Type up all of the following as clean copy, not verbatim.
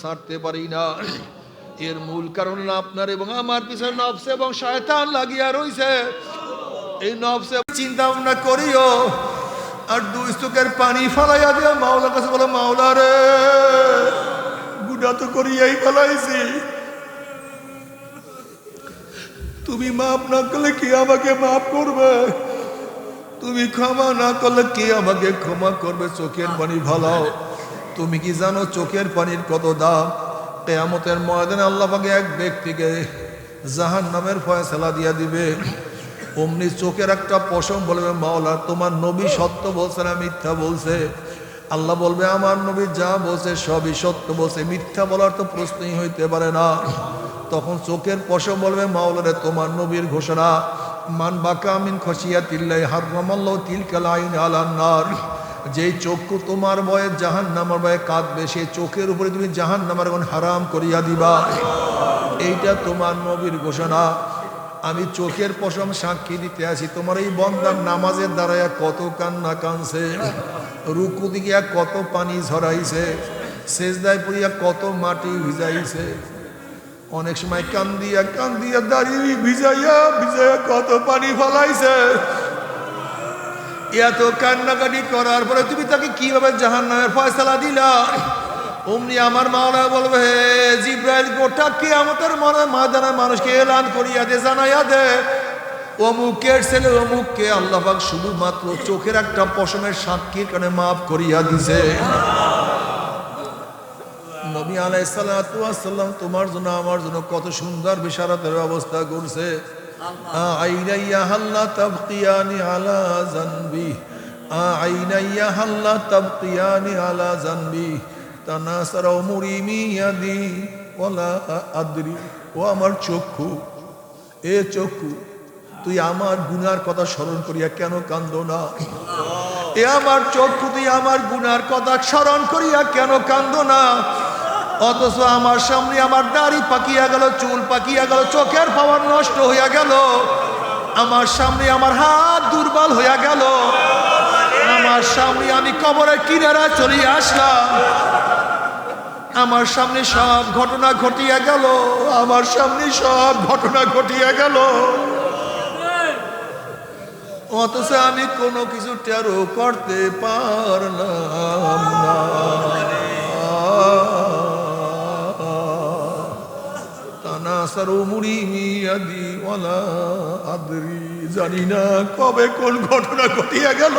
ছাড়তে পারি না। এর মূল কারণ আপনার এবং আমার পিছনে নফস এবং শয়তান লাগিয়া রইছে। এই নফসে চিন্তা ভাবনা করিও আর দুই চোখের পানি ফালাইয়া দিয়া মাওলার কাছে বলো, মাওলা রে গুনাহ তো করিয়াই ফেলাইছি, তুমি মাফ না করলে কে আমাকে মাফ করবে, তুমি ক্ষমা না করলে কে আমাকে ক্ষমা করবে। চোখের পানি ফালাও। তুমি কি জানো চোখের পানির কত দাম? কিয়ামতের ময়দানে আল্লাহ পাক এক ব্যক্তিকে জাহান্নামের ফয়সালা দিয়া দিবে। অমনি চোখের একটা পশম বলবে, মাওলা তোমার নবী সত্য বলছে না মিথ্যা বলছে? আল্লাহ বলবে, আমার নবী যা বলছে সবই সত্য বলছে, মিথ্যা বলার তো প্রশ্নই হইতে পারে না। তখন চোখের পশম বলবে, মাওলা রে তোমার নবীর ঘোষণা, মান বাকা মিন খশিয়াতিল্লাহি হারামাল্লাহু তিলকাল আইন আলান নার। যেই চক্ষু তোমার ভয়ে জাহান্নামের ভয়ে কাঁদবে, সেই চোখের উপরে তুমি জাহান্নামের আগুন হারাম করিয়া দিবা। এইটা তোমার নবীর ঘোষণা। আমি চোখের পশম সাক্ষী দিতে আসি, তোমার এই বন্দার নামাজের দাঁড়াইয়া কত কান্না কানছে, রুকু দিকে কত পানি ঝরাইছে, সেজদায় পড়িয়া কত মাটি ভিজাইছে, অনেক সময় কান্দিয়া কান্দিয়া দাঁড়িয়ে ভিজাইয়া ভিজাইয়া কত পানি ফলাইছে। এত কান্নাকাটি করার পরে তুমি তাকে কিভাবে জাহান্নামের ফয়সালা দিলা? অমনি আমার মাওলা বলবে, হে জিব্রাইল গোটা কিয়ামতের ময়দানে মানুষকে এলান করিয়া দে, জানাইয়া দে, অমুকের ছেলে অমুককে আল্লাহ পাক শুধুমাত্র চোখের একটা পশমের সাক্ষীর কারণে মাফ করিয়া দিছে। নবী আলাইহিস সালাতু ওয়াস সালাম তোমার জন্য আমার জন্য কত সুন্দর বিশারাতের ব্যবস্থা করছে। আইনাইয়া হাল্লা তাবকিয়ানি আলা জানবি, আইনাইয়া হাল্লা তাবকিয়ানি আলা জানবি, তানাসারা মুরিমি ইয়াদি ওয়ালা আদরি। ও আমার চক্ষু, এ চক্ষু তুই আমার গুনার কথা স্মরণ করিয়া কেন কান্দো না? এ আমার চক্ষু তুই আমার গুনার কথা স্মরণ করিয়া কেন কান্দো না? অথচ আমার সামনে আমার দাড়ি পাকিয়া গেল, চুল পাকিয়া গেল, চোখের পাওয়ার নষ্ট হইয়া গেল, আমার সামনে আমার হাত দুর্বল হইয়া গেল, আমার সামনে আমি কবরের কিনারায় চলে আসলাম, আমার সামনে সব ঘটনা ঘটিয়া গেল, আমার সামনে সব ঘটনা ঘটিয়া গেল, অথচ আমি কোনো কিছু টেরও করতে পারলাম না। জানি না কবে কোন ঘটনা ঘটিয়া গেল।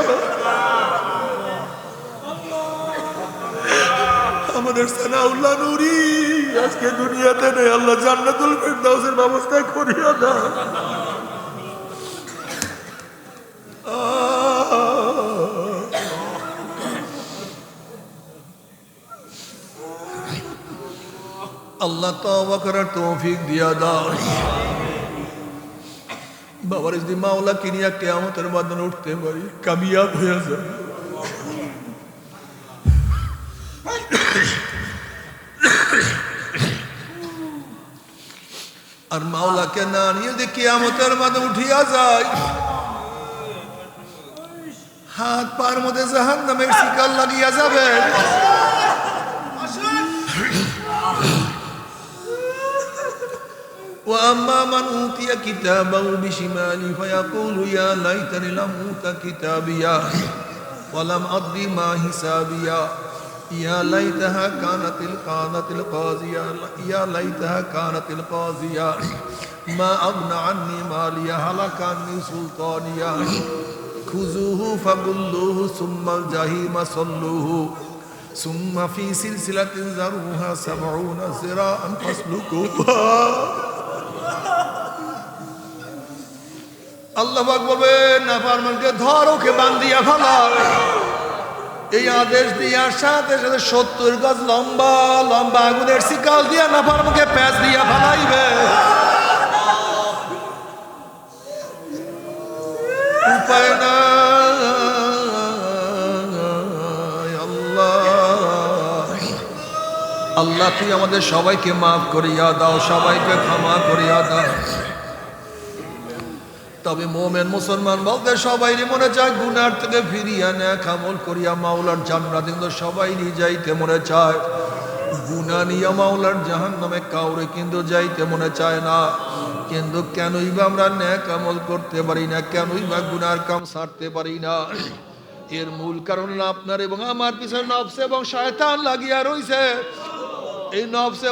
আমাদের সানাউল্লাহ নূরি আজকে দুনিয়াতে নেই, আল্লাহ জান্নাতুল ফিরদাউসের ব্যবস্থা করিয়া দাও। আল্লাহ তওবা করার তৌফিক দিয়া দাও। বাবার যদি মাওলা কিনিয়া কিয়ামতের ময়দানে উঠতে পারি, কামিয়াব হয়ে যায়। আর মাওলাকে না নিয়ে যদি কিয়ামতের ময়দানে উঠিয়া যায়, হাত পার মধ্যে জাহান্নামের শিকল লাগিয়া যাবে। وأما من أوتي كتابه بشماله فيقول يا ليتني لم أوت كتابيا ولم أدر ما حسابيا يا ليتها كانت القاضية يا ليتها كانت القاضية ما أغنى عني ماليا هلك عني سلطانيا خذوه فغلوه ثم الجحيم صلوه ثم في سلسلة ذرعها 70 ذراعا فاسلكوها। আল্লাহ পাক বলবে, নাফরমানকে ধর, ওকে বান্ধিয়া ফেলাও। এই আদেশ দেওয়ার সাথে সাথে 70 গজ লম্বা লম্বা আগুনের শিকল দিয়া নাফরমানকে প্যাঁচ দিয়া ফেলাইবে। উপায় নাই। আল্লাহ তুই আমাদের সবাইকে মাফ করিয়া দাও, সবাইকে ক্ষমা করিয়া দাও। তবে মোমেন মুসলমান বলতে সবাই মনে চায় গুনার থেকে ফিরিয়া নেক আমল করিয়া মাওলার জান্নাতে, কিন্তু সবাই যাইতে মনে চায়। গুনাহ নিয়ে মাওলার জাহান্নামে কাউরে কিন্তু যাইতে মনে চায় না। কিন্তু কেনই বা আমরা নেক আমল করতে পারি না, কেনই বা গুনার কাম ছাড়তে পারি না? এর মূল কারণ হলো আপনার এবং আমার পিছনে নফস এবং শয়তান লাগিয়া রইছে। এই নফস